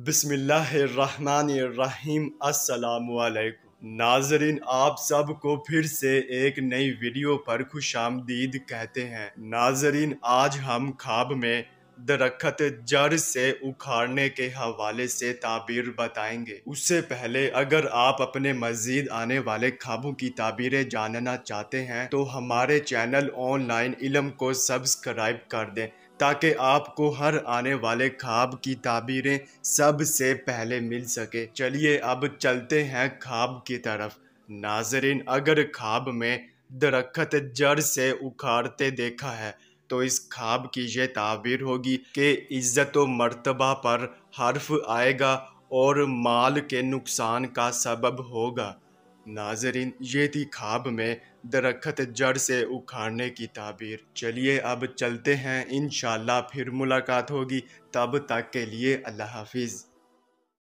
बिस्मिल्लाहिर्रहमानिर्रहीम। अस्सलामुअलैकुम नाजरीन, आप सबको फिर से एक नई वीडियो पर खुशामदीद कहते हैं। नाजरीन, आज हम ख्वाब में दरख्त जड़ से उखाड़ने के हवाले से ताबीर बताएंगे। उससे पहले अगर आप अपने मजीद आने वाले ख्वाबों की ताबीरें जानना चाहते हैं तो हमारे चैनल ऑनलाइन इल्म को सब्सक्राइब कर दें ताकि आपको हर आने वाले ख्वाब की ताबीरें सबसे पहले मिल सके। चलिए अब चलते हैं ख्वाब की तरफ। नाजरीन, अगर ख्वाब में दरख्त जड़ से उखाड़ते देखा है तो इस ख्वाब की ये ताबीर होगी कि इज्जत व मर्तबा पर हर्फ आएगा और माल के नुकसान का सबब होगा। नाजरीन, ये थी ख्वाब में दरख्त जड़ से उखाड़ने की ताबीर। चलिए अब चलते हैं, इंशाल्लाह फिर मुलाकात होगी। तब तक के लिए अल्लाह हाफिज़।